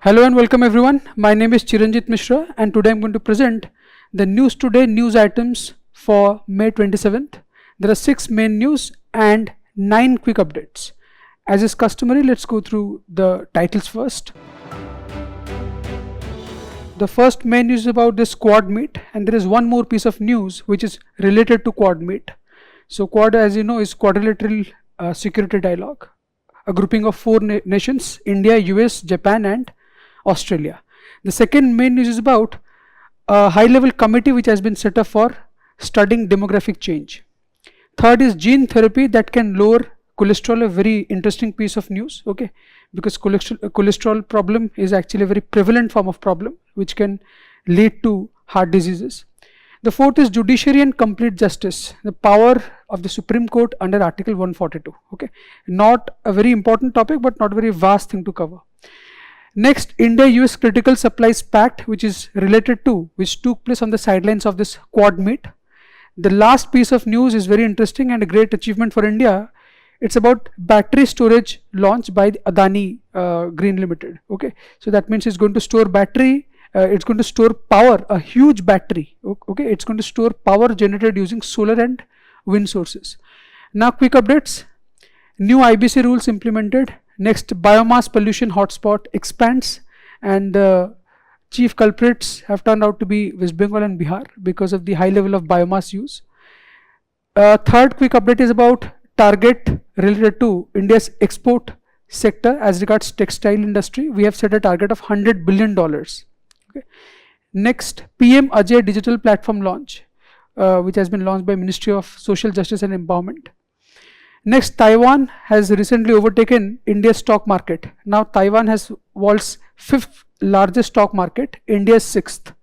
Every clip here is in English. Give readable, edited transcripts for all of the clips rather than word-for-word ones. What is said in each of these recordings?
Hello and welcome everyone. My name is Chiranjit Mishra and today I'm going to present the News Today news items for May 27th. There are 6 main news and 9 quick updates. As is customary, let's go through the titles first. The first main news is about this Quad meet, and there is one more piece of news which is related to Quad meet. So Quad, as you know, is quadrilateral security dialogue, a grouping of 4 nations: India, US, Japan and Australia. The second main news is about a high-level committee which has been set up for studying demographic change. Third is gene therapy that can lower cholesterol, a very interesting piece of news, okay, because cholesterol problem is actually a very prevalent form of problem which can lead to heart diseases. The fourth is judiciary and complete justice, the power of the Supreme Court under Article 142, okay, not a very important topic but not very vast thing to cover. Next, India-US Critical Supplies Pact, which took place on the sidelines of this Quad meet. The last piece of news is very interesting and a great achievement for India. It's about battery storage launched by the Adani Green Limited. Okay, so that means it's going to store battery. It's going to store power, a huge battery. Okay, it's going to store power generated using solar and wind sources. Now, quick updates. New IBC rules implemented. Next, biomass pollution hotspot expands, and the chief culprits have turned out to be West Bengal and Bihar because of the high level of biomass use. Third quick update is about target related to India's export sector as regards textile industry. We have set a target of $100 billion. Okay. Next, PM Ajay digital platform launch, which has been launched by Ministry of Social Justice and Empowerment. Next, Taiwan has recently overtaken India's stock market. Now Taiwan has world's 5th largest stock market, India's 6th.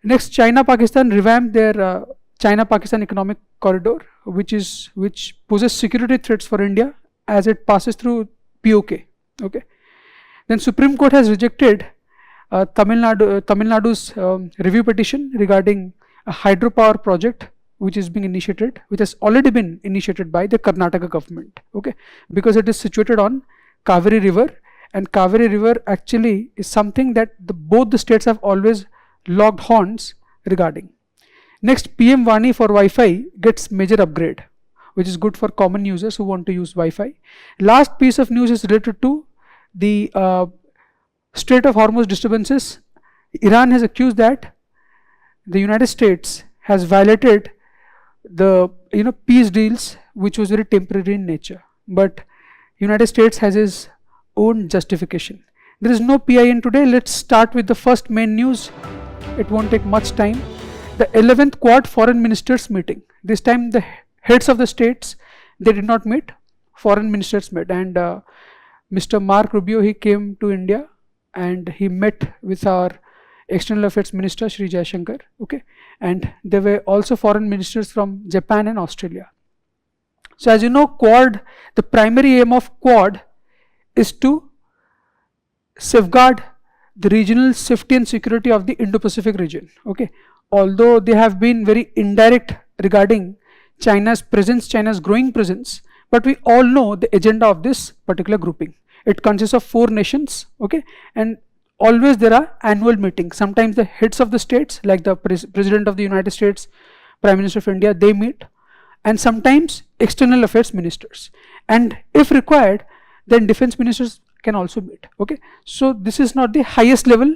Next, China-Pakistan revamped their China-Pakistan economic corridor, which poses security threats for India as it passes through POK. Okay. Then Supreme Court has rejected Tamil Nadu's review petition regarding a hydropower project which has already been initiated by the Karnataka government, okay, because it is situated on Kaveri River, and Kaveri River actually is something that both the states have always locked horns regarding. Next, PM Vani for Wi-Fi gets major upgrade, which is good for common users who want to use Wi-Fi. Last piece of news is related to the Strait of Hormuz disturbances. Iran has accused that the United States has violated the peace deals, which was very temporary in nature, but United States has its own justification. There is no PIN today. Let's start with the first main news. It won't take much time. The 11th Quad foreign ministers meeting. This time the heads of the states, they did not meet, foreign ministers met, and Mr. Mark Rubio, he came to India and he met with our External Affairs Minister Shri Jaishankar, okay, and there were also foreign ministers from Japan and Australia. So as you know, Quad, the primary aim of Quad is to safeguard the regional safety and security of the Indo-Pacific region, okay, although they have been very indirect regarding China's presence, China's growing presence, but we all know the agenda of this particular grouping. It consists of 4 nations, okay, and always there are annual meetings. Sometimes the heads of the states, like the President of the United States, Prime Minister of India, they meet, and sometimes external affairs ministers, and if required then defense ministers can also meet, okay. So this is not the highest level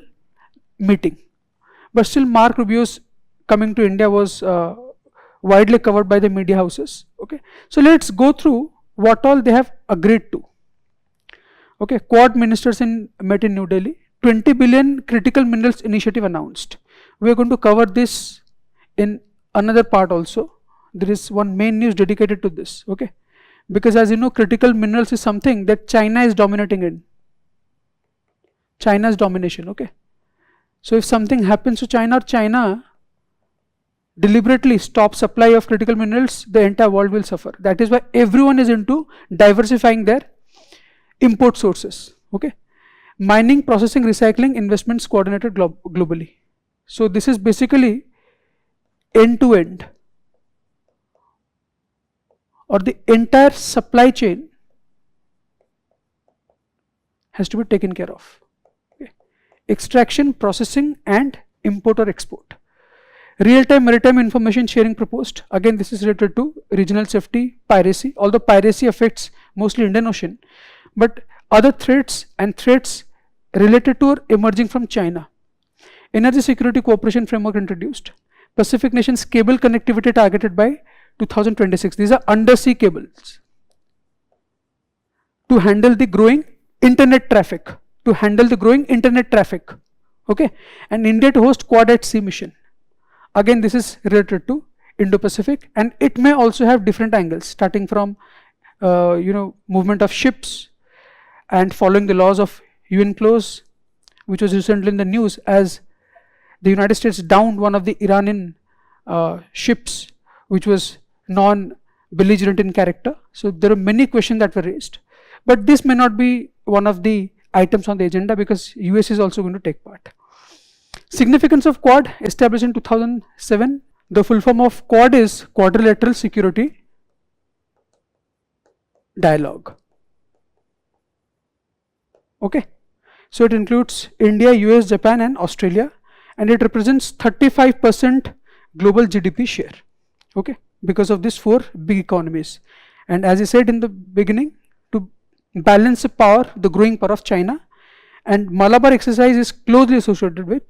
meeting, but still Mark Rubio's coming to India was widely covered by the media houses, okay. So let's go through what all they have agreed to. Okay, Quad ministers met in New Delhi. 20 billion critical minerals initiative announced. We are going to cover this in another part also. There is one main news dedicated to this, okay, because as you know, critical minerals is something that China is dominating in. China's domination, okay. So if something happens to China, or China deliberately stops supply of critical minerals, the entire world will suffer. That is why everyone is into diversifying their import sources, okay. Mining, processing, recycling investments coordinated globally. So this is basically end-to-end, or the entire supply chain has to be taken care of. extraction, processing, and import or export. Real-time maritime information sharing proposed. Again, this is related to regional safety, piracy, although piracy affects mostly Indian Ocean, but other threats and threats related to or emerging from China. Energy security cooperation framework introduced. Pacific nations cable connectivity targeted by 2026. These are undersea cables to handle the growing internet traffic. Okay, and India to host Quad at Sea mission. Again, this is related to Indo-Pacific, and it may also have different angles, starting from movement of ships and following the laws of UN clause, which was recently in the news as the United States downed one of the Iranian ships, which was non-belligerent in character. So there are many questions that were raised, but this may not be one of the items on the agenda because US is also going to take part. Significance of Quad, established in 2007. The full form of Quad is Quadrilateral Security Dialogue. Okay, so it includes India, US, Japan, and Australia, and it represents 35% global GDP share. Okay, because of these four big economies. And as I said in the beginning, to balance the power, the growing power of China, and Malabar exercise is closely associated with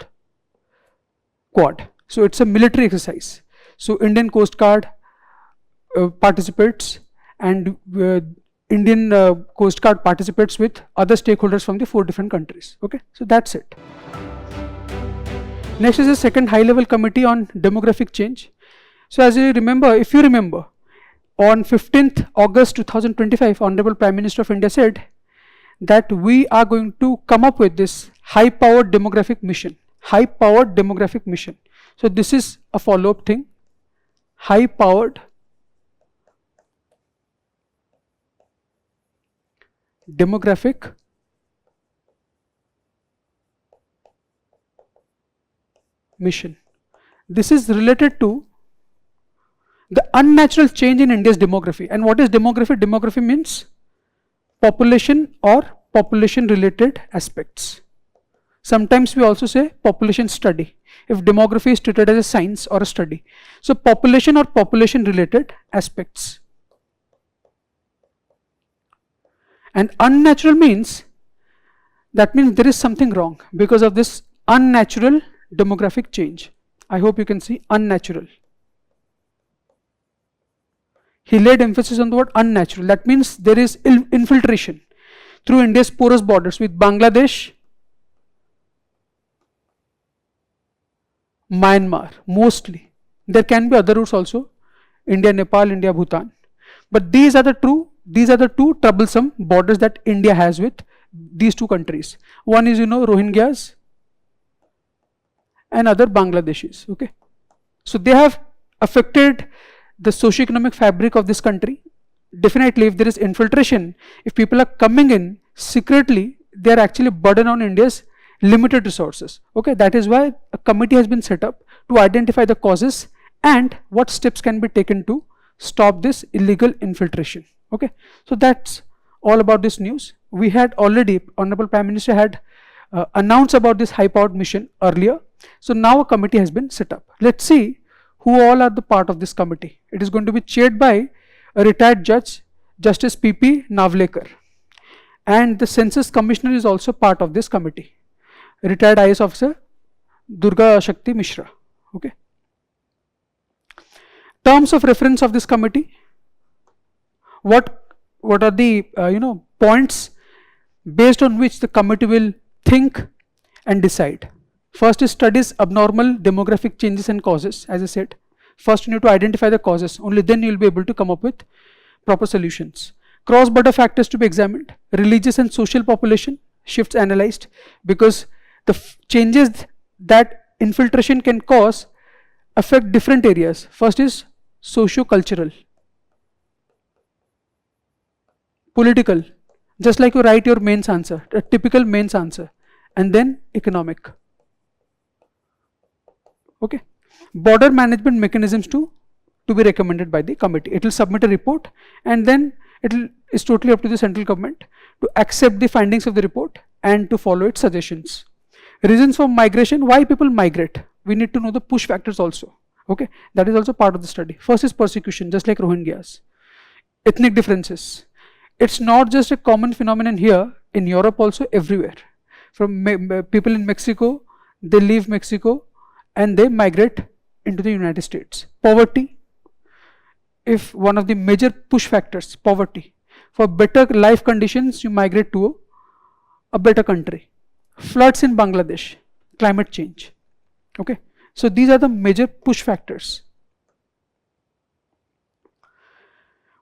Quad. So it's a military exercise. So Indian Coast Guard participates, and Indian Coast Guard participates with other stakeholders from the 4 different countries. Okay, so that's it. Next is the second high-level committee on demographic change. So as you remember, if you remember, on 15th August 2025, Honorable Prime Minister of India said that we are going to come up with this high-powered demographic mission. High-powered demographic mission. So this is a follow-up thing. High-powered demographic mission. This is related to the unnatural change in India's demography. And what is demography? Demography means population or population related aspects. Sometimes we also say population study, if demography is treated as a science or a study. So population or population related aspects. And unnatural means, that means there is something wrong because of this unnatural demographic change. I hope you can see unnatural. He laid emphasis on the word unnatural. That means there is infiltration through India's porous borders with Bangladesh, Myanmar mostly. There can be other routes also, India, Nepal, India, Bhutan. But these are the two troublesome borders that India has with these 2 countries. One is, Rohingyas, and other Bangladeshis. Okay, so they have affected the socio-economic fabric of this country. Definitely, if there is infiltration, if people are coming in secretly, they are actually burden on India's limited resources. Okay, that is why a committee has been set up to identify the causes and what steps can be taken to stop this illegal infiltration. Okay, so that's all about this news. We had already, Honorable Prime Minister had announced about this high-powered mission earlier. So now a committee has been set up. Let's see who all are the part of this committee. It is going to be chaired by a retired judge, Justice P.P. Navlekar, and the Census Commissioner is also part of this committee, retired IAS officer Durga Shakti Mishra. Okay. Terms of reference of this committee. What are the points based on which the committee will think and decide? First is studies abnormal demographic changes and causes. As I said, first you need to identify the causes. Only then you will be able to come up with proper solutions. Cross-border factors to be examined. Religious and social population shifts analyzed, because the changes that infiltration can cause affect different areas. First is socio-cultural, political, just like you write your mains answer, a typical mains answer, and then economic. Okay. Border management mechanisms to be recommended by the committee. It will submit a report, and then it's totally up to the central government to accept the findings of the report and to follow its suggestions. Reasons for migration, why people migrate. We need to know the push factors also. Okay, that is also part of the study. First is persecution, just like Rohingyas. Ethnic differences. It's not just a common phenomenon here, in Europe also, everywhere. From people in Mexico, they leave Mexico and they migrate into the United States. Poverty, if one of the major push factors, poverty. For better life conditions, you migrate to a better country. Floods in Bangladesh, climate change. Okay, so these are the major push factors.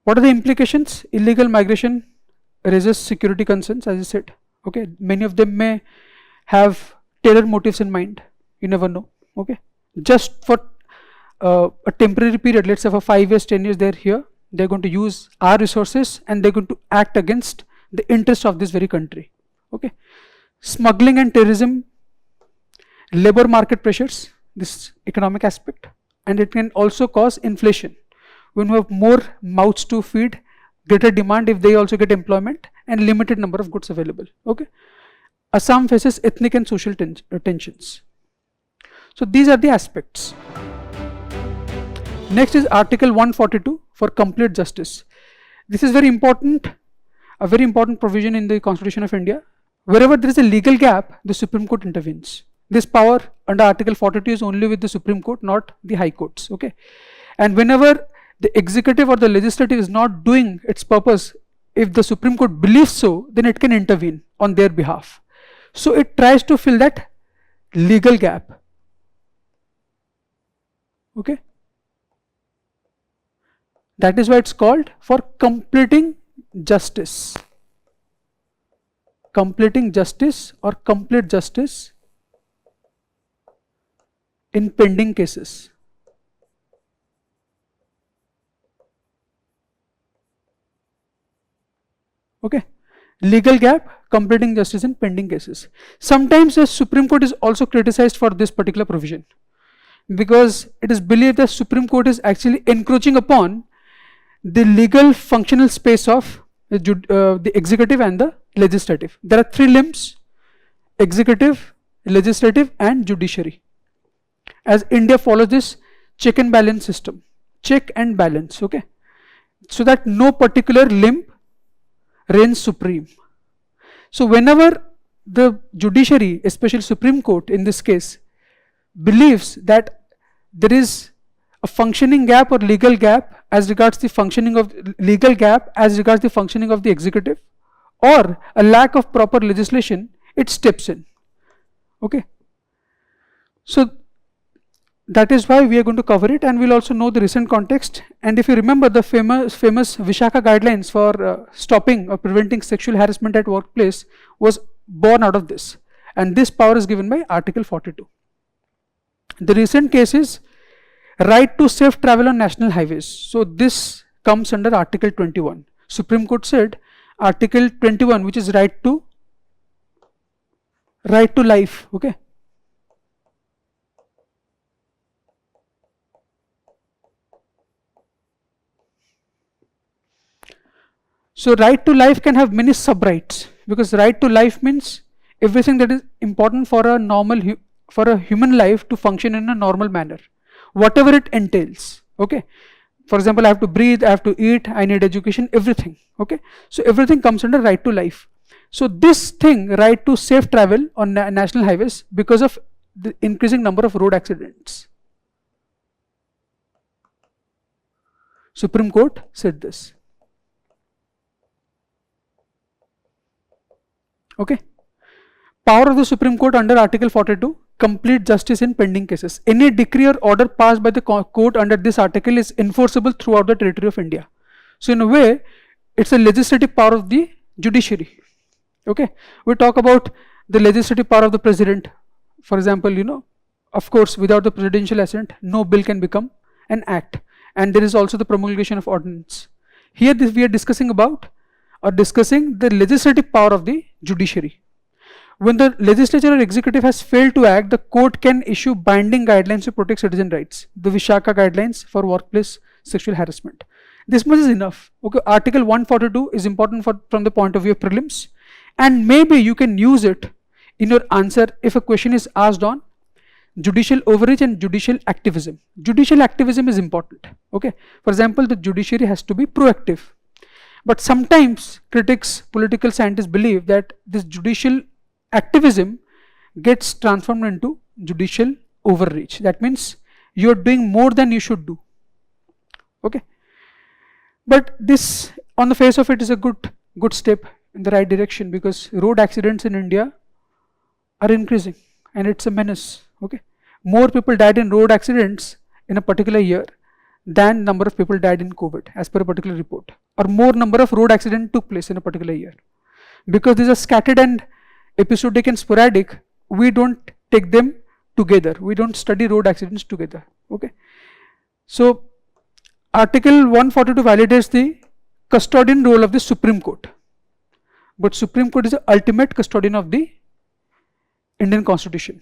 What are the implications? Illegal migration raises security concerns, as I said. Okay, many of them may have terror motives in mind. You never know. Okay, just for a temporary period, let's say for 5 years, 10 years, they're here. They're going to use our resources and they're going to act against the interest of this very country. Okay, smuggling and terrorism, labor market pressures, this economic aspect, and it can also cause inflation. When you have more mouths to feed, greater demand if they also get employment, and limited number of goods available. Okay, Assam faces ethnic and social tensions. So these are the aspects. Next is Article 142 for complete justice. This is very important, a very important provision in the Constitution of India. Wherever there is a legal gap, the Supreme Court intervenes. This power under Article 42 is only with the Supreme Court, not the High Courts. Okay, and whenever the executive or the legislative is not doing its purpose, if the Supreme Court believes so, then it can intervene on their behalf. So it tries to fill that legal gap. Okay, that is why it's called for completing justice. Completing justice or complete justice in pending cases. Okay, legal gap, completing justice in pending cases. Sometimes the Supreme Court is also criticized for this particular provision, because it is believed that Supreme Court is actually encroaching upon the legal functional space of the executive and the legislative. There are 3 limbs: executive, legislative and judiciary. As India follows this check and balance system, check and balance, okay, so that no particular limb reigns supreme. So whenever the judiciary, especially Supreme Court in this case, believes that there is a functioning gap or legal gap as regards the functioning of legal gap as regards the functioning of the executive, or a lack of proper legislation, it steps in. Okay, so that is why we are going to cover it, and we'll also know the recent context. And if you remember, the famous Vishaka guidelines for stopping or preventing sexual harassment at workplace was born out of this, and this power is given by Article 42. The recent case is right to safe travel on national highways. So this comes under Article 21. Supreme Court said Article 21, which is right to life. Okay, so right to life can have many sub-rights, because right to life means everything that is important for a normal for a human life to function in a normal manner, whatever it entails. Okay, for example, I have to breathe, I have to eat, I need education, everything. Okay, so everything comes under right to life. So this thing, right to safe travel on national highways, because of the increasing number of road accidents, Supreme Court said this. Okay, power of the Supreme Court under Article 42, complete justice in pending cases. Any decree or order passed by the court under this article is enforceable throughout the territory of India. So in a way, it's a legislative power of the judiciary. Okay, we talk about the legislative power of the president. For example, of course, without the presidential assent, no bill can become an act. And there is also the promulgation of ordinance. Here we are discussing the legislative power of the judiciary. When the legislature or executive has failed to act, the court can issue binding guidelines to protect citizen rights. The Vishaka guidelines for workplace sexual harassment. This much is enough. Okay, Article 142 is important from the point of view of prelims, and maybe you can use it in your answer if a question is asked on judicial overreach and judicial activism. Judicial activism is important. Okay, for example, the judiciary has to be proactive, but sometimes critics, political scientists believe that this judicial activism gets transformed into judicial overreach. That means you are doing more than you should do. Okay, but this on the face of it is a good step in the right direction, because road accidents in India are increasing and it's a menace. Okay, more people died in road accidents in a particular year than number of people died in COVID, as per a particular report, or more number of road accidents took place in a particular year. Because these are scattered and episodic and sporadic, we don't take them together, we don't study road accidents together. Okay, so Article 142 validates the custodian role of the Supreme Court, but Supreme Court is the ultimate custodian of the Indian Constitution.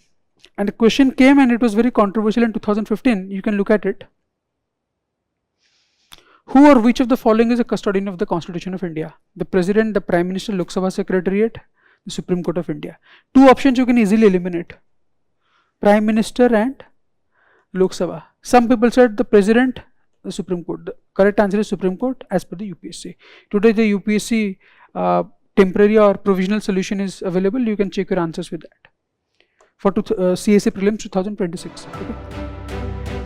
And the question came and it was very controversial in 2015. You can look at it. Who or which of the following is a custodian of the Constitution of India? The President, the Prime Minister, Lok Sabha Secretariat, the Supreme Court of India. Two options you can easily eliminate: Prime Minister and Lok Sabha. Some people said the President, the Supreme Court. The correct answer is Supreme Court as per the UPSC. Today the UPSC temporary or provisional solution is available. You can check your answers with that for CSA Prelims 2026. Okay.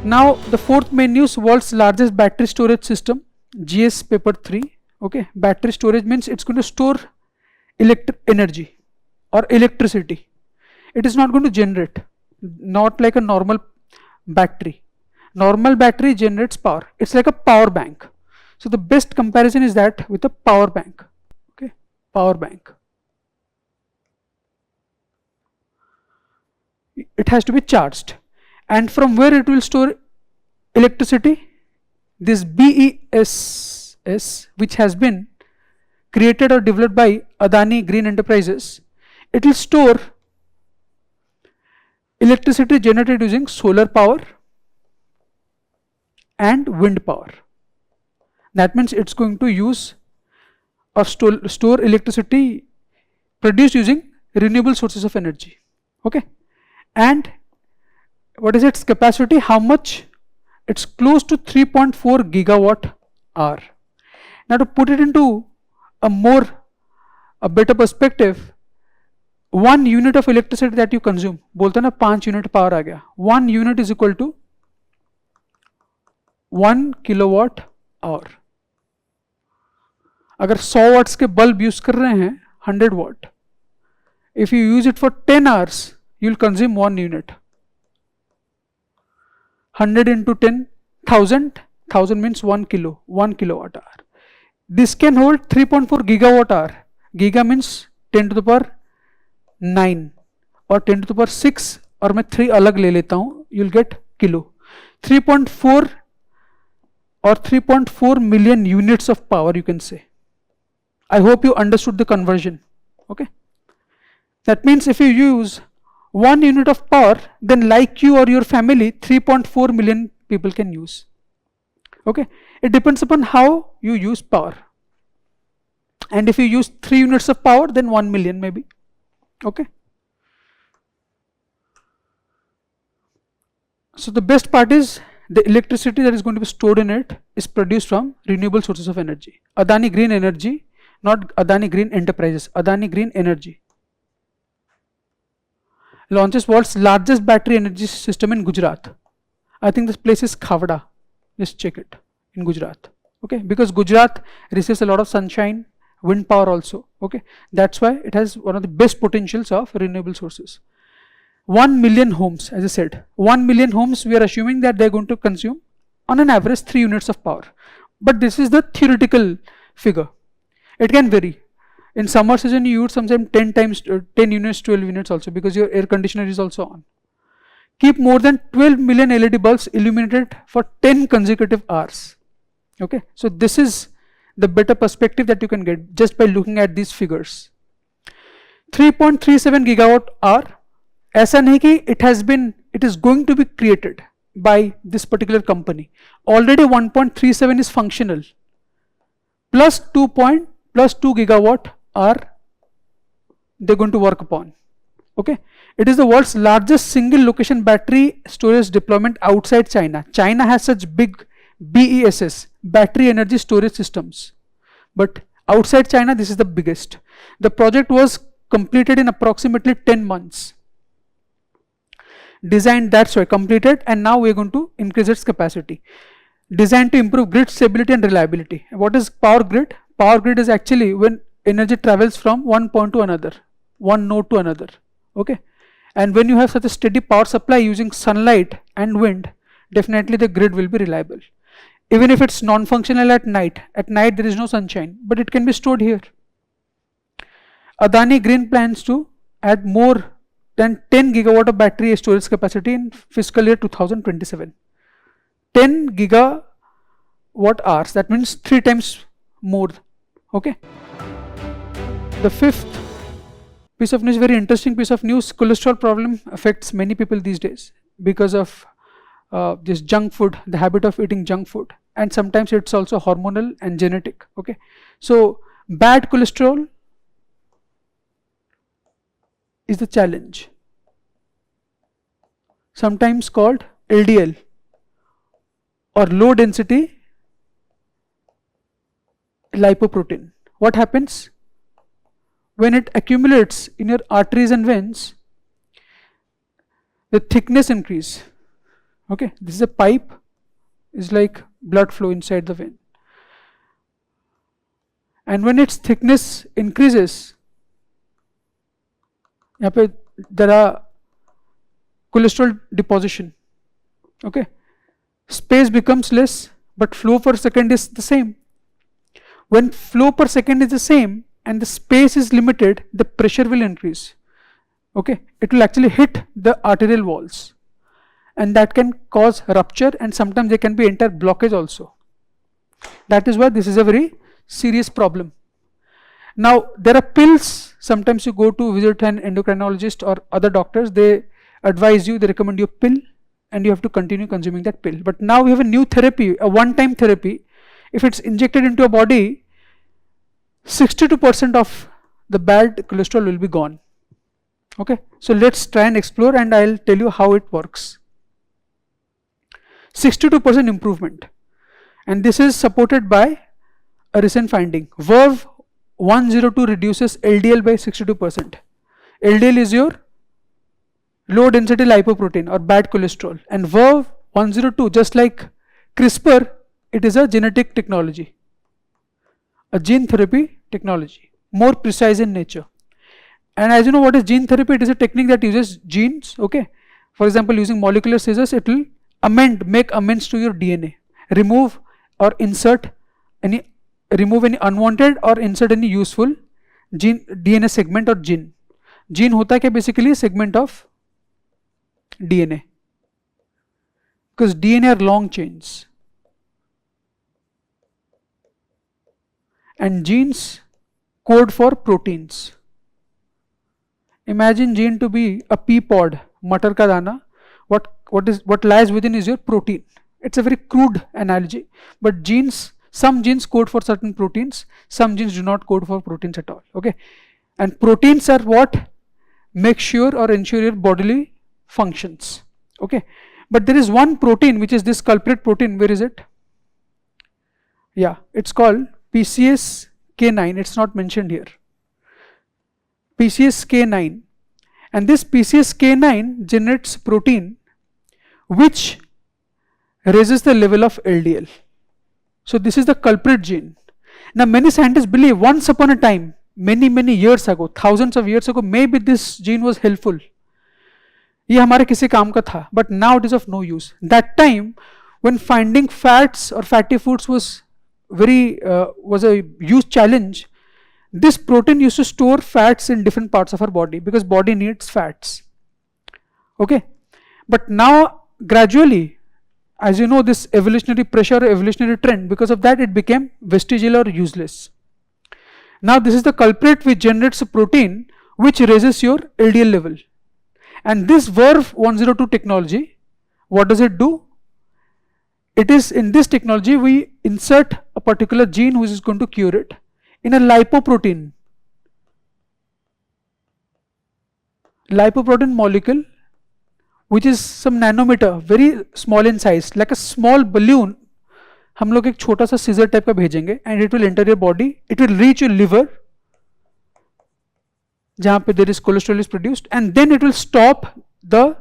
Now the fourth main news: world's largest battery storage system, GS paper 3. Okay, battery storage means it's going to store electric energy or electricity. It is not going to generate, not like a normal battery. Normal battery generates power. It's like a power bank. So the best comparison is that with a power bank. Okay, power bank. It has to be charged, and from where it will store electricity? This BESS, which has been created or developed by Adani Green Enterprises, it will store electricity generated using solar power and wind power. That means it's going to use or store electricity produced using renewable sources of energy. Okay, and what is its capacity? How much? It's close to 3.4 gigawatt hour. Now to put it into a better perspective, 1 unit of electricity that you consume, बोलते ना 5 unit power आ गया, 1 unit is equal to 1 kilowatt hour. अगर 100 watts के bulb use कर रहे हैं 100 watt, if you use it for 10 hours, you will consume 1 unit. 100 into 10, 1000 means 1 kilowatt hour. This can hold 3.4 gigawatt hour. Giga means 10 to the power 9 or 10 to the power 6, और मैं 3 अलग ले लेता हूँ, you'll get kilo. 3.4 or 3.4 million units of power, you can say. I hope you understood the conversion. Okay, that means if you use 1 unit of power, then like you or your family, 3.4 million people can use. Okay, it depends upon how you use power. And if you use 3 units of power, then 1 million maybe. Okay, so the best part is the electricity that is going to be stored in it is produced from renewable sources of energy. Adani Green Energy, not Adani Green Enterprises, Adani Green Energy launches world's largest battery energy system in Gujarat. I think this place is Khavda. Just check it, in Gujarat. Okay, because Gujarat receives a lot of sunshine, wind power also. Okay, that's why it has one of the best potentials of renewable sources. 1 million homes, as I said, 1 million homes, we are assuming that they're going to consume on an average 3 units of power. But this is the theoretical figure. It can vary. In summer season, you use sometimes 10 units, 12 units also, because your air conditioner is also on. Keep more than 12 million LED bulbs illuminated for 10 consecutive hours. Okay, so this is the better perspective that you can get just by looking at these figures. 3.37 gigawatt hour. ऐसा नहीं कि it is going to be created by this particular company. Already 1.37 is functional. Plus 2 gigawatt hour they're going to work upon. Okay, it is the world's largest single location battery storage deployment outside China. China has such big BESS, battery energy storage systems, but outside China this is the biggest. The project was completed in approximately 10 months. Designed, that's why completed, and now we are going to increase its capacity. Designed to improve grid stability and reliability. What is power grid? Power grid is actually when energy travels from one point to another, one node to another. Okay, and when you have such a steady power supply using sunlight and wind, definitely the grid will be reliable. Even if it's non-functional at night there is no sunshine, but it can be stored here. Adani Green plans to add more than 10 gigawatt of battery storage capacity in fiscal year 2027. 10 gigawatt hours, that means 3 times more. Okay. The fifth piece of news, very interesting piece of news. Cholesterol problem affects many people these days because of this junk food, the habit of eating junk food, and sometimes it's also hormonal and genetic. Okay, so bad cholesterol is the challenge, sometimes called LDL or low density lipoprotein. What happens? When it accumulates in your arteries and veins, the thickness increase. Okay, this is a pipe, is like blood flow inside the vein, and when its thickness increases, there are cholesterol deposition. Okay, space becomes less, but flow per second is the same. When flow per second is the same and the space is limited, the pressure will increase. Okay, it will actually hit the arterial walls, and that can cause rupture, and sometimes there can be entire blockage also. That is why this is a very serious problem. Now there are pills. Sometimes you go to visit an endocrinologist or other doctors, they advise you, they recommend you a pill, and you have to continue consuming that pill. But now we have a new therapy, a one-time therapy. If it's injected into your body, 62% of the bad cholesterol will be gone. Okay, so let's try and explore, and I'll tell you how it works. 62% improvement, and this is supported by a recent finding. Verve 102 reduces LDL by 62%. LDL is your low density lipoprotein or bad cholesterol, and Verve 102, just like CRISPR, it is a genetic technology, a gene therapy technology, more precise in nature. And as you know, what is gene therapy? It is a technique that uses genes. Okay, for example, using molecular scissors, it will make amends to your DNA, remove any unwanted or insert any useful DNA segment or gene. Gene hota hai basically a segment of DNA, because DNA are long chains, and genes code for proteins. Imagine gene to be a pea pod, matar ka dana. What lies within is your protein. It's a very crude analogy, but some genes code for certain proteins, some genes do not code for proteins at all. Okay, and proteins are what make sure or ensure your bodily functions. Okay, but there is one protein which is this culprit protein. Where is it? Yeah, it's called PCSK9. It's not mentioned here. PCSK9, and this PCSK9 generates protein which raises the level of LDL. So this is the culprit gene. Now many scientists believe once upon a time, many years ago, thousands of years ago, maybe this gene was helpful. ये हमारे किसी काम का था, but now it is of no use. That time, when finding fats or fatty foods was a huge challenge, this protein used to store fats in different parts of our body, because body needs fats. Okay, but now gradually, as you know, this evolutionary pressure, evolutionary trend, because of that it became vestigial or useless. Now this is the culprit which generates a protein which raises your LDL level. And this Verve 102 technology, what does it do? It is, in this technology we insert a particular gene which is going to cure it in a lipoprotein. lipoprotein molecule which is some nanometer, very small in size, like a small balloon, हम लोग एक छोटा सा scissor type का भेजेंगे and it will enter your body, it will reach your liver जहां पे there is cholesterol is produced, and then it will stop the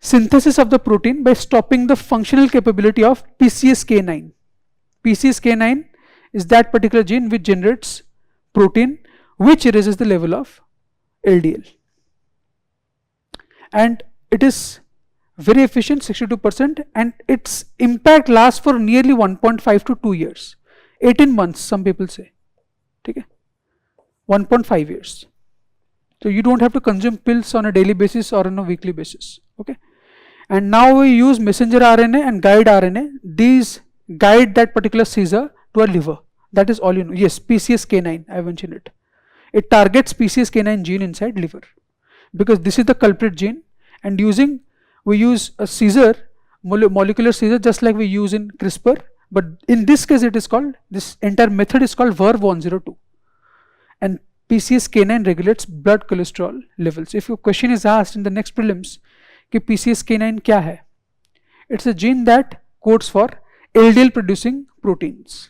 synthesis of the protein by stopping the functional capability of PCSK9. PCSK9 is that particular gene which generates protein which raises the level of LDL, and it is very efficient, 62%, and its impact lasts for nearly 1.5 to 2 years, 18 months some people say, okay, 1.5 years. So you don't have to consume pills on a daily basis or on a weekly basis, okay. And now we use messenger RNA and guide RNA. These guide that particular seizure to our liver. That is all you know. Yes, PCSK9, I mentioned it. It targets PCSK9 gene inside liver because this is the culprit gene, and we use a Caesar, molecular Caesar, just like we use in CRISPR, but in this case it is called, this entire method is called VERV102, and PCSK9 regulates blood cholesterol levels. If your question is asked in the next prelims कि PCSK9 क्या है, it's a gene that codes for LDL producing proteins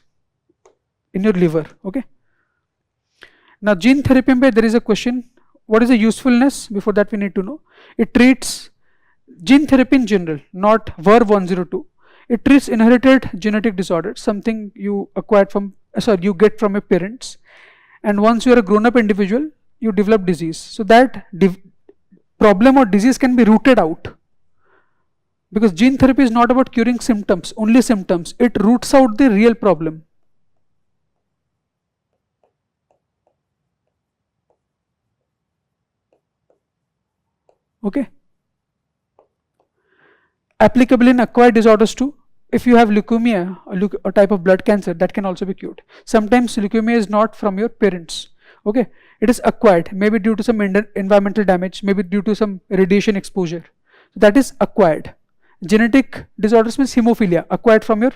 in your liver, okay. Now gene therapy में there is a question, what is the usefulness? Before that we need to know, it treats, gene therapy in general, not VERV102, it treats inherited genetic disorders, something you acquired from, you get from your parents, and once you are a grown up individual you develop disease, so that problem or disease can be rooted out, because gene therapy is not about curing symptoms, only symptoms, it roots out the real problem. Okay, applicable in acquired disorders too. If you have leukemia, a type of blood cancer, that can also be cured. Sometimes leukemia is not from your parents, okay, it is acquired, maybe due to some environmental damage, maybe due to some radiation exposure, so that is acquired. Genetic disorders means hemophilia, acquired from your,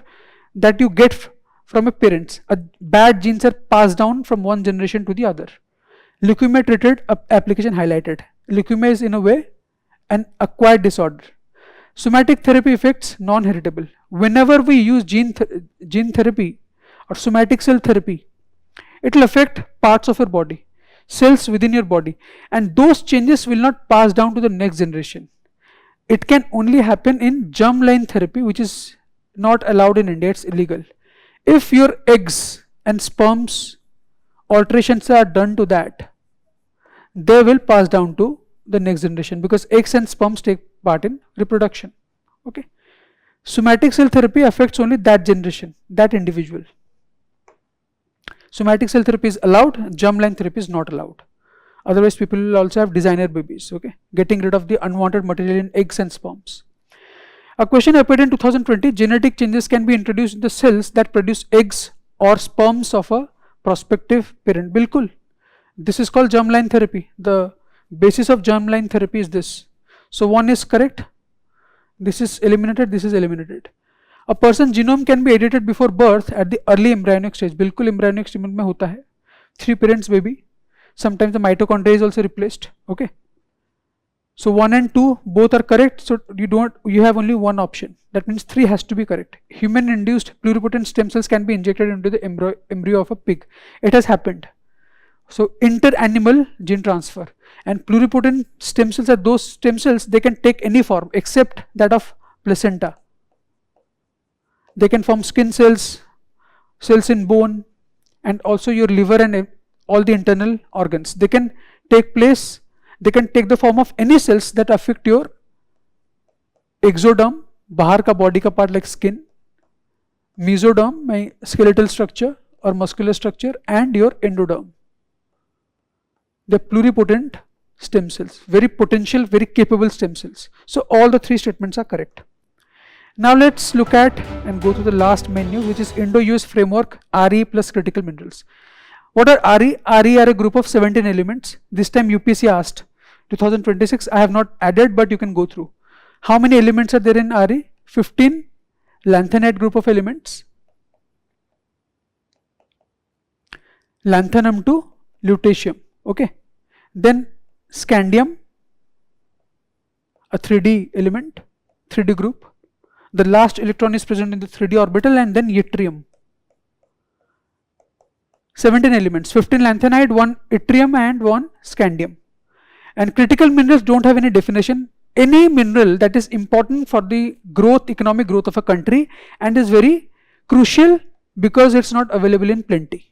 that you get from your parents, bad genes are passed down from one generation to the other. Leukemia treated, application highlighted. Leukemia is in a way an acquired disorder. Somatic therapy effects non-heritable. Whenever we use gene therapy or somatic cell therapy, it will affect parts of your body, cells within your body, and those changes will not pass down to the next generation. It can only happen in germline therapy, which is not allowed in India, it's illegal. If your eggs and sperms alterations are done to that, they will pass down to the next generation, because eggs and sperms take part in reproduction, okay. Somatic cell therapy affects only that generation, that individual. Somatic cell therapy is allowed, germline therapy is not allowed. Otherwise people will also have designer babies, okay, getting rid of the unwanted material in eggs and sperms. A question appeared in 2020, genetic changes can be introduced in the cells that produce eggs or sperms of a prospective parent. Bilkul, this is called germline therapy. The basis of germline therapy is this. So one is correct, this is eliminated, this is eliminated. A person's genome can be edited before birth at the early embryonic stage. Bilkul embryonic stage में होता है. 3 parents baby. Sometimes the mitochondria is also replaced. Okay. So 1 and 2 both are correct. So you have only one option. That means 3 has to be correct. Human induced pluripotent stem cells can be injected into the embryo of a pig. It has happened. So inter-animal gene transfer, and pluripotent stem cells are those stem cells, they can take any form except that of placenta. They can form skin cells, cells in bone, and also your liver and all the internal organs. They can take the form of any cells that affect your exoderm, bahar ka body ka part like skin, mesoderm, my skeletal structure or muscular structure, and your endoderm. The pluripotent stem cells, very potential, very capable stem cells. So all the 3 statements are correct. Now let's look at and go to the last menu, which is Indo-US framework, RE plus critical minerals. What are RE? RE are a group of 17 elements. This time UPSC asked, 2026, I have not added, but you can go through. How many elements are there in RE? 15 lanthanide group of elements, lanthanum to lutetium, okay. Then scandium, a 3D element, 3D group. The last electron is present in the 3D orbital, and then yttrium. 17 elements, 15 lanthanide, 1 yttrium and 1 scandium. And critical minerals don't have any definition. Any mineral that is important for the growth, economic growth of a country, and is very crucial because it's not available in plenty.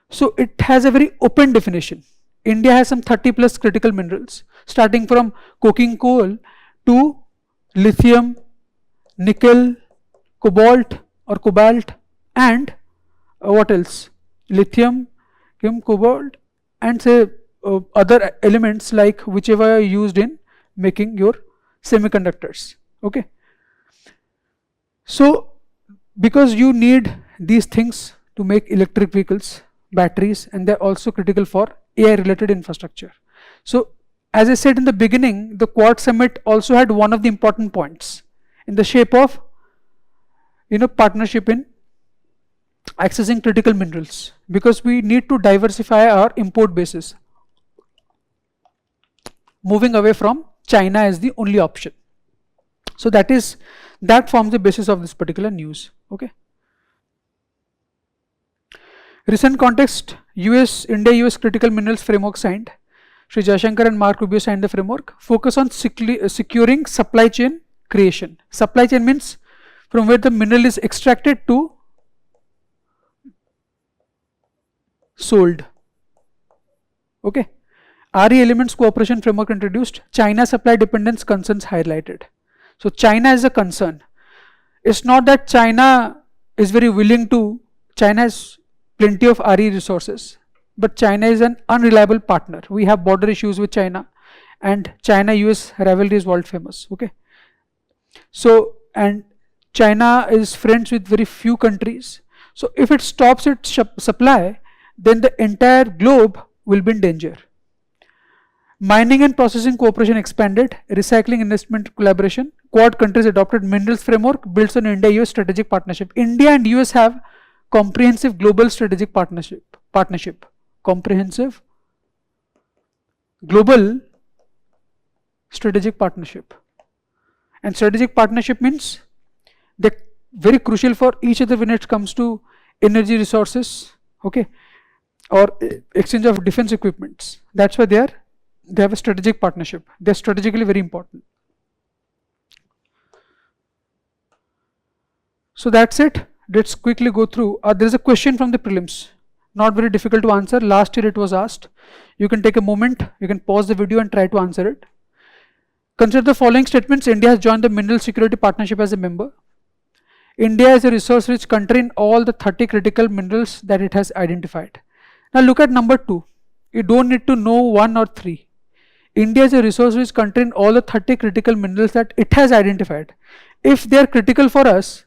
So it has a very open definition. India has some 30 plus critical minerals, starting from coking coal to lithium, nickel, cobalt or cobalt, and what else? Lithium, cobalt, and say other elements like whichever are used in making your semiconductors. Okay. So because you need these things to make electric vehicles, batteries, and they're also critical for AI related infrastructure. So as I said in the beginning, the Quad Summit also had one of the important points in the shape of partnership in accessing critical minerals, because we need to diversify our import basis, moving away from China as the only option. So that forms the basis of this particular news. Okay. Recent context: India-US critical minerals framework signed. Sri Jaishankar and Mark Rubio signed the framework. Focus on securing supply chain creation. Supply chain means from where the mineral is extracted to sold. Okay. RE elements cooperation framework introduced. China supply dependence concerns highlighted. So China is a concern. It's not that China is very willing to. China has plenty of RE resources, but China is an unreliable partner. We have border issues with China, and China-US rivalry is world famous. Okay. So, and China is friends with very few countries. So if it stops its supply, then the entire globe will be in danger. Mining and processing cooperation expanded. Recycling investment collaboration. Quad countries adopted minerals framework built on India-US strategic partnership. India and US have comprehensive global strategic partnership. Comprehensive global strategic partnership. And strategic partnership means they're very crucial for each other when it comes to energy resources, okay, or exchange of defense equipments. That's why they have a strategic partnership. They're strategically very important. So that's it. Let's quickly go through. There is a question from the prelims. Not very difficult to answer. Last year it was asked. You can take a moment. You can pause the video and try to answer it. Consider the following statements. India has joined the Mineral Security Partnership as a member. India is a resource-rich country in all the 30 critical minerals that it has identified. Now look at number 2. You don't need to know 1 or 3. India is a resource-rich country in all the 30 critical minerals that it has identified. If they are critical for us,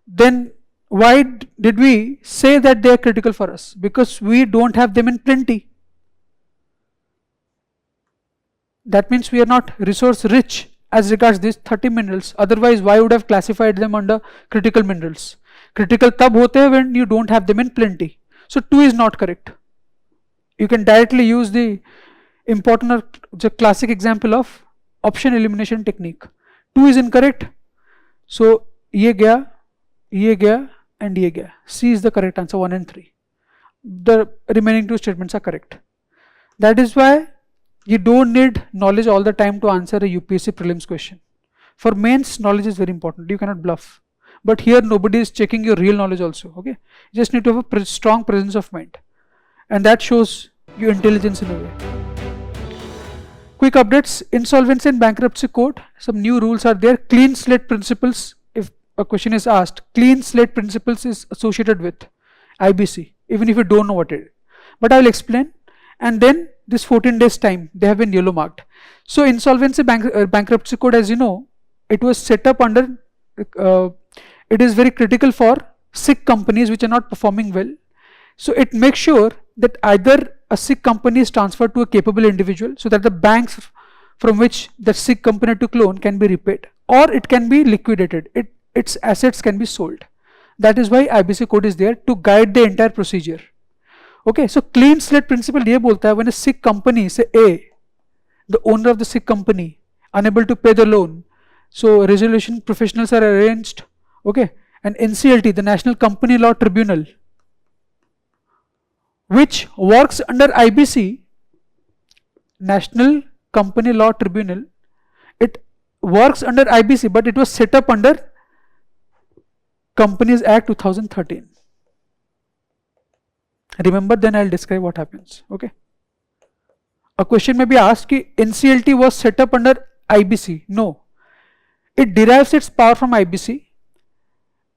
then why did we say that they are critical for us? Because we don't have them in plenty. That means we are not resource rich as regards these 30 minerals. Otherwise, why would have classified them under critical minerals? Critical tab hote hai when you don't have them in plenty. So 2 is not correct. You can directly use the important or the classic example of option elimination technique. 2 is incorrect. So ye gaya, and ye gaya. C is the correct answer, 1 and 3. The remaining 2 statements are correct. That is why you don't need knowledge all the time to answer a UPSC prelims question. For mains, knowledge is very important. You cannot bluff. But here nobody is checking your real knowledge also. Okay, you just need to have a strong presence of mind, and that shows your intelligence in a way. Quick updates: insolvency and bankruptcy code. Some new rules are there. Clean slate principles. If a question is asked, clean slate principles is associated with IBC, even if you don't know what it is. But I will explain. And then this 14 days time, they have been yellow marked. So insolvency bankruptcy code, as you know, it was set up under, it is very critical for sick companies which are not performing well. So it makes sure that either a sick company is transferred to a capable individual so that the banks from which the sick company took loan can be repaid, or it can be liquidated. Its assets can be sold. That is why IBC code is there to guide the entire procedure. Okay, so clean slate principle ये बोलता है when a sick company, say A, the owner of the sick company unable to pay the loan, so resolution professionals are arranged. Okay, and NCLT, the National Company Law Tribunal, which works under IBC, National Company Law Tribunal, it works under IBC, but it was set up under Companies Act 2013. Remember, then I'll describe what happens. Okay. A question may be asked, NCLT was set up under IBC. No. It derives its power from IBC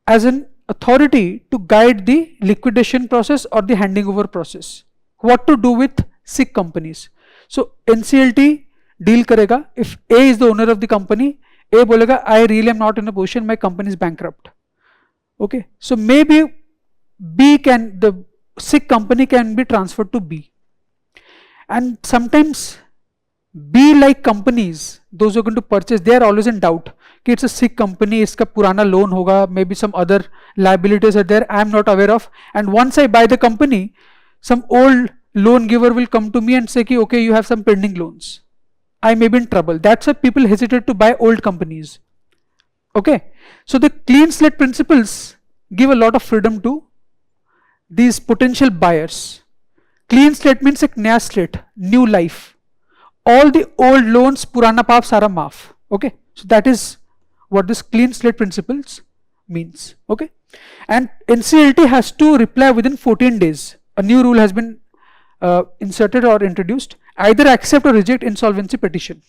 as an authority to guide the liquidation process or the handing over process. What to do with sick companies. So NCLT deal karega. If A is the owner of the company, A bolega, I really am not in a position, my company is bankrupt. Okay. So maybe the sick company can be transferred to B. And sometimes B-like companies, those who are going to purchase, they are always in doubt. It's a sick company, iska purana loan hoga, maybe some other liabilities are there, I am not aware of. And once I buy the company, some old loan giver will come to me and say, okay, you have some pending loans. I may be in trouble. That's why people hesitate to buy old companies. Okay. So the clean slate principles give a lot of freedom to these potential buyers. Clean slate means a naya slate, new life. All the old loans, purana paap sara maaf. Okay. So that is what this clean slate principles means. Okay. And NCLT has to reply within 14 days. A new rule has been inserted or introduced. Either accept or reject insolvency petition.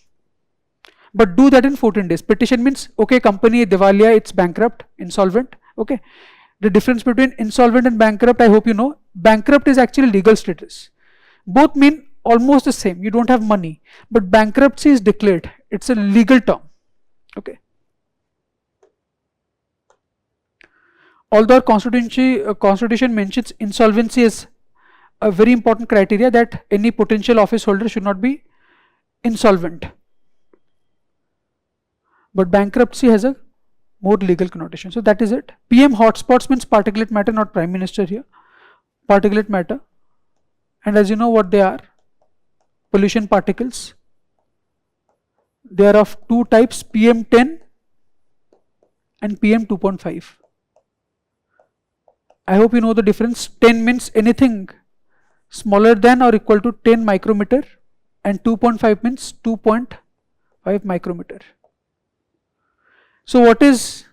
But do that in 14 days. Petition means, okay, company Diwaliya, it's bankrupt, insolvent. Okay. The difference between insolvent and bankrupt, I hope you know. Bankrupt is actually legal status. Both mean almost the same. You don't have money. But bankruptcy is declared. It's a legal term. Okay. Although our constitution mentions insolvency as a very important criteria, that any potential office holder should not be insolvent. But bankruptcy has a more legal connotation. So that is it. PM hotspots means particulate matter, not Prime Minister here. Particulate matter. And as you know what they are, pollution particles. They are of two types, PM10 and PM2.5. I hope you know the difference. 10 means anything smaller than or equal to 10 micrometer, and 2.5 means 2.5 micrometer. So what is,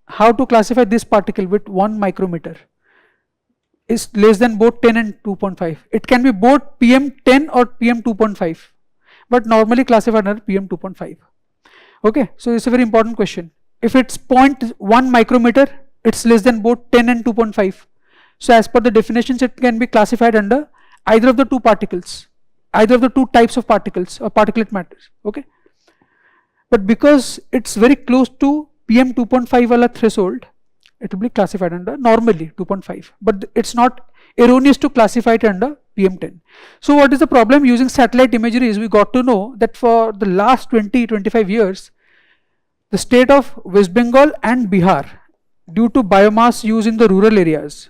how to classify this particle with 1 micrometer? Is less than both 10 and 2.5. It can be both PM10 or PM2.5, but normally classified under PM2.5. Okay, so it's a very important question. If it's 0.1 micrometer, it's less than both 10 and 2.5. So as per the definitions, it can be classified under either of the two particles, either of the two types of particles or particulate matters. Okay. But because it's very close to PM 2.5 wala threshold, it will be classified under normally 2.5. But it's not erroneous to classify it under PM10. So what is the problem? Using satellite imagery is we got to know that for the last 20-25 years, the state of West Bengal and Bihar, due to biomass use in the rural areas,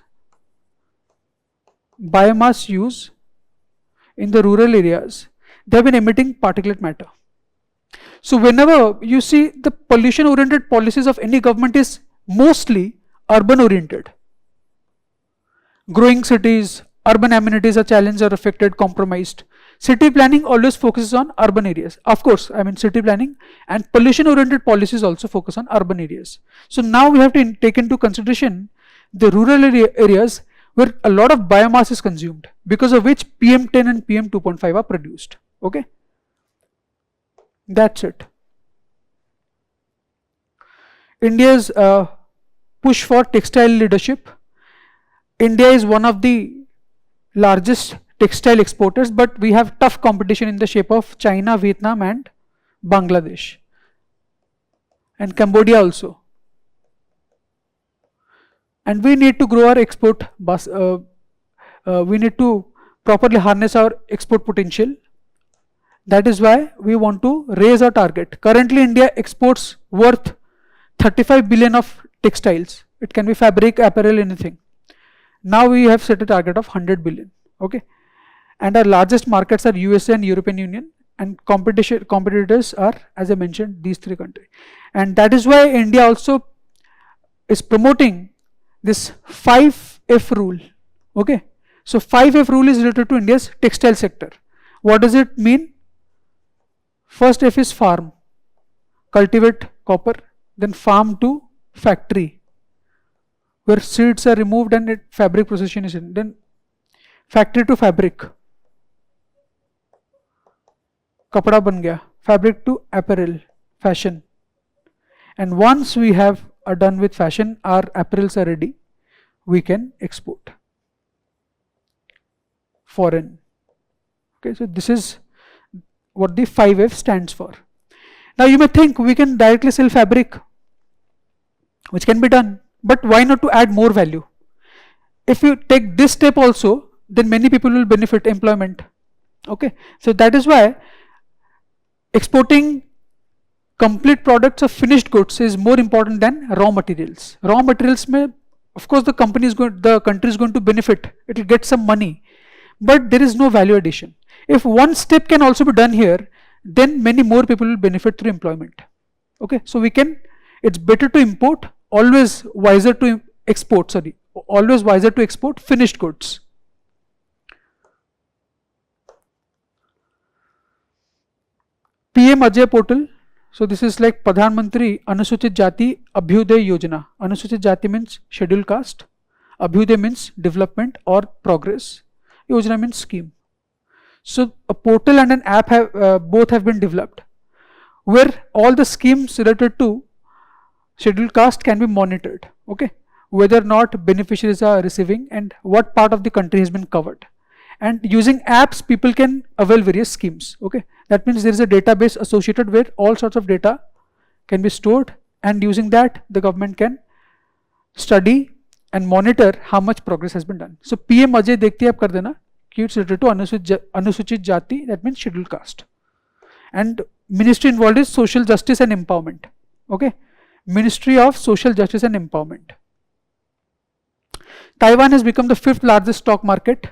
they have been emitting particulate matter. So whenever you see the pollution oriented policies of any government is mostly urban oriented. Growing cities, urban amenities are challenged or affected, compromised. City planning always focuses on urban areas. Of course, I mean city planning and pollution oriented policies also focus on urban areas. So now we have to take into consideration the rural areas where a lot of biomass is consumed, because of which PM10 and PM2.5 are produced. Okay. That's it. India's push for textile leadership. India is one of the largest textile exporters, but we have tough competition in the shape of China, Vietnam and Bangladesh and Cambodia also. And we need to grow our export, we need to properly harness our export potential. That is why we want to raise our target. Currently India exports worth 35 billion of textiles. It can be fabric, apparel, anything. Now we have set a target of 100 billion. Okay. And our largest markets are USA and European Union. and competitors are, as I mentioned, these three countries. And that is why India also is promoting this 5F rule. Okay, so 5F rule is related to India's textile sector. What does it mean? First F is farm, cultivate copper, then farm to factory, where seeds are removed and fabric processing is in. Then factory to fabric, kapda ban gaya, fabric to apparel, fashion. And once we are done with fashion, our apparels are ready, we can export foreign. Okay, so this is what the 5F stands for. Now you may think we can directly sell fabric, which can be done, but why not to add more value? If you take this step also, then many people will benefit employment. Okay, so that is why exporting complete products of finished goods is more important than raw materials. Raw materials may, of course, the country is going to benefit, it will get some money, but there is no value addition. If one step can also be done here, then many more people will benefit through employment. Okay, so it's better to import, always wiser to export finished goods. PM Ajay portal. So this is like Pradhan Mantri Anusuchit Jati Abhyuday Yojana. Anusuchit Jati means scheduled caste, Abhyuday means development or progress, Yojana means scheme. So a portal and an app both have been developed, where all the schemes related to scheduled caste can be monitored. Okay, whether or not beneficiaries are receiving and what part of the country has been covered. And using apps, people can avail various schemes. Okay, that means there is a database associated where all sorts of data can be stored, and using that the government can study and monitor how much progress has been done. So PM Ajay dekhte aap kar dena, it's related to Anusuchit Jati, that means scheduled caste. And ministry involved is social justice and empowerment. Okay, Ministry of Social Justice and Empowerment. Taiwan has become the 5th largest stock market,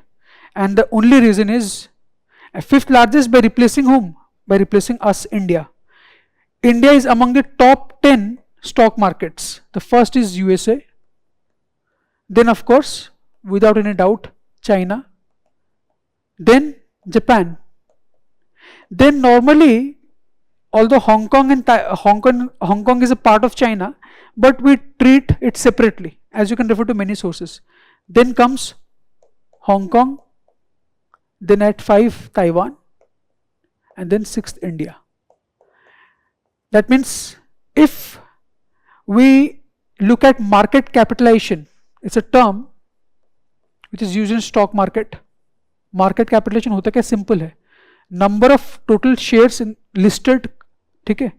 and the only reason is 5th largest by replacing whom? By replacing us, India. India is among the top 10 stock markets. The first is USA, then of course, without any doubt, China, then Japan. Then normally, although Hong Kong is a part of China, but we treat it separately, as you can refer to many sources. Then comes Hong Kong, then at 5 Taiwan, and then 6th India. That means if we look at market capitalization, it's a term which is used in stock market. Market capitalization होता क्या? Simple है, number of total shares in listed. ठीक है,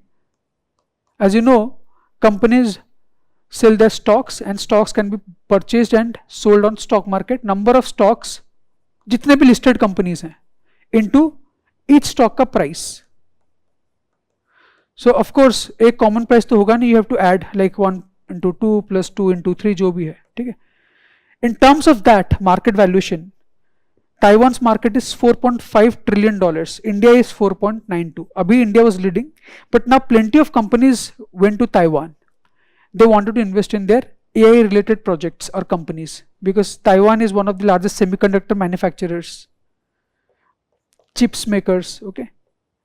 as you know, companies sell their stocks and stocks can be purchased and sold on stock market. Number of stocks जितने भी listed companies हैं into each stock का price. So of course एक common price तो होगा नहीं, you have to add like 1 into 2 plus 2 into 3 जो भी है. ठीक है, in terms of that market valuation, Taiwan's market is $4.5 trillion. India is 4.92. Abhi India was leading, but now plenty of companies went to Taiwan. They wanted to invest in their AI related projects or companies, because Taiwan is one of the largest semiconductor manufacturers, chips makers, okay,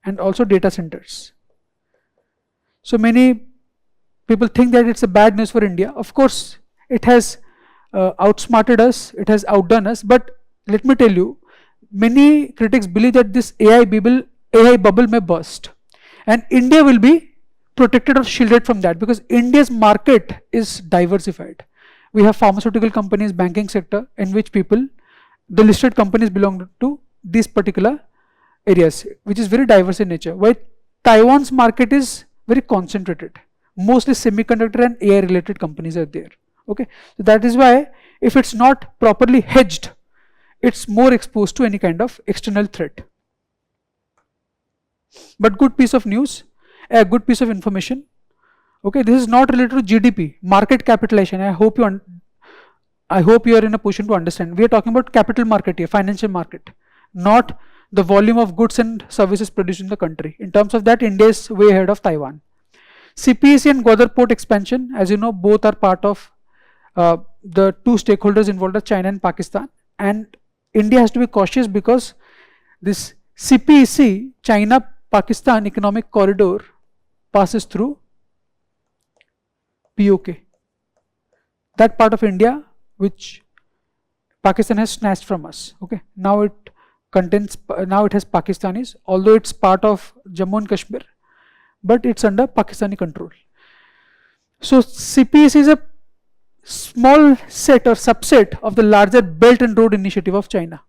and also data centers. So many people think that it's a bad news for India. Of course, it has outsmarted us, it has outdone us, but let me tell you, many critics believe that this AI bubble may burst, and India will be protected or shielded from that, because India's market is diversified. We have pharmaceutical companies, banking sector, in which the listed companies belong to these particular areas, which is very diverse in nature. While Taiwan's market is very concentrated, mostly semiconductor and AI related companies are there. Okay, so that is why if it's not properly hedged, it's more exposed to any kind of external threat. But good piece of news, a good piece of information. Okay, this is not related to GDP, market capitalization. I hope you are in a position to understand. We are talking about capital market here, financial market, not the volume of goods and services produced in the country. In terms of that, India is way ahead of Taiwan. CPEC and Gwadar port expansion, as you know, both are part of the two stakeholders involved are China and Pakistan, and India has to be cautious because this CPEC, China-Pakistan economic corridor, passes through POK, that part of India which Pakistan has snatched from us. Okay, now it has Pakistanis, although it's part of Jammu and Kashmir, but it's under Pakistani control. So CPEC is a small set or subset of the larger Belt and Road Initiative of China.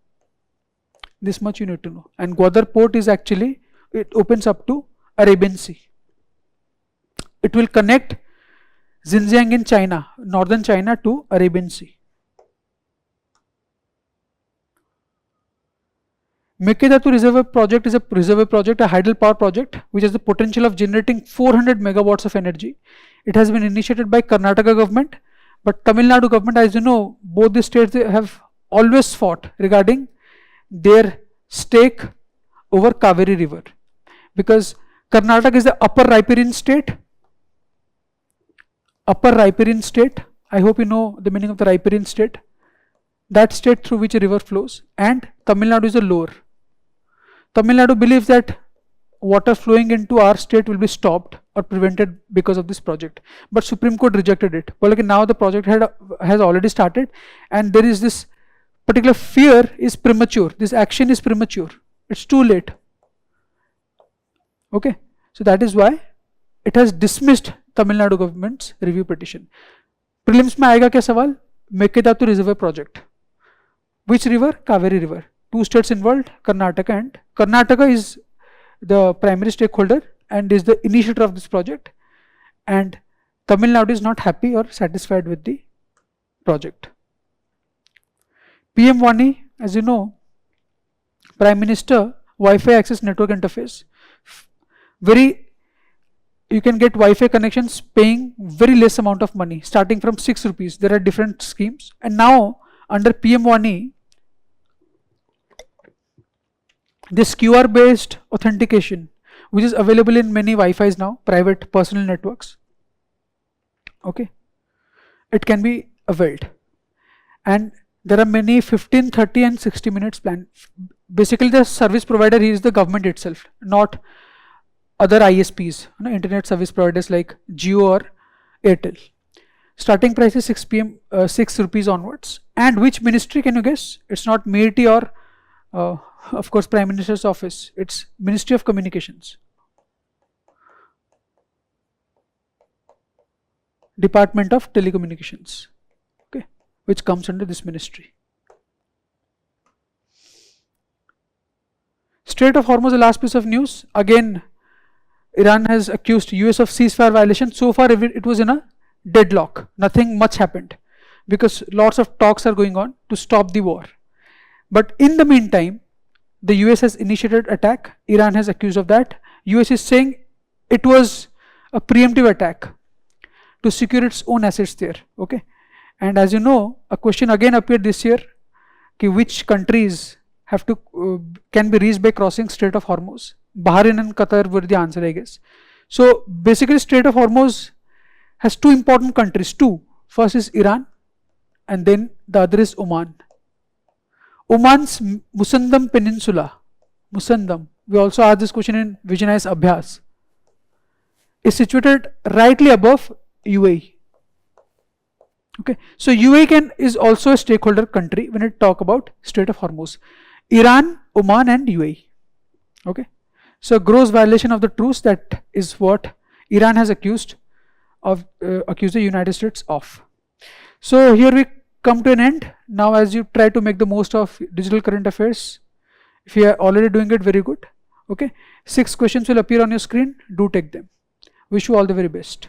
This much you need to know. And Gwadar port is actually, it opens up to Arabian Sea. It will connect Xinjiang in China, northern China, to Arabian Sea. Mekedatu Reservoir Project is a reservoir project, a hydel power project, which has the potential of generating 400 megawatts of energy. It has been initiated by Karnataka government, but Tamil Nadu government, as you know, both the states have always fought regarding their stake over Kaveri river, because Karnataka is the upper riparian state. Upper riparian state, I hope you know the meaning of the riparian state, that state through which a river flows, and Tamil Nadu is the lower. Tamil Nadu believes that water flowing into our state will be stopped or prevented because of this project, but Supreme Court rejected it. Well, okay, now the project has already started, and there is this particular fear is premature. This action is premature. It's too late. Okay, so that is why it has dismissed Tamil Nadu government's review petition. Prelims में आएगा क्या सवाल? Mekedatu Reservoir Project. Which river? Kaveri river. Two states involved, Karnataka, and Karnataka is the primary stakeholder and is the initiator of this project, and Tamil Nadu is not happy or satisfied with the project. PM Wani, as you know, Prime Minister Wi-Fi access network interface. You can get Wi-Fi connections paying very less amount of money, starting from 6 rupees. There are different schemes, and now under PM Wani, this QR based authentication, which is available in many Wi-Fis now, private personal networks, okay, it can be availed, and there are many 15, 30 and 60 minutes plan. Basically the service provider here is the government itself, not other ISPs, internet service providers like Jio or Airtel. Starting price is 6 rupees onwards. And which ministry, can you guess? It's not MEIT or of course Prime Minister's office. It's Ministry of Communications, Department of Telecommunications, okay, which comes under this ministry. Strait of Hormuz, the last piece of news. Again, Iran has accused US of ceasefire violation. So far it was in a deadlock. Nothing much happened because lots of talks are going on to stop the war. But in the meantime, the US has initiated attack. Iran has accused of that. US is saying it was a preemptive attack to secure its own assets there. Okay. And as you know, a question again appeared this year, which countries have to can be reached by crossing Strait of Hormuz. Bahrain and Qatar were the answer, I guess. So basically Strait of Hormuz has two important countries, two. First is Iran and then the other is Oman. Oman's Musandam Peninsula, Musandam, we also asked this question in Vision Eyes Abhyas, is situated rightly above UAE. Okay, so UAE is also a stakeholder country when it talk about Strait of Hormuz. Iran, Oman and UAE. Okay, so gross violation of the truce, that is what Iran has accused the United States of. So here we come to an end. Now as you try to make the most of digital current affairs, if you are already doing it, very good. Okay, 6 questions will appear on your screen. Do take them. Wish you all the very best.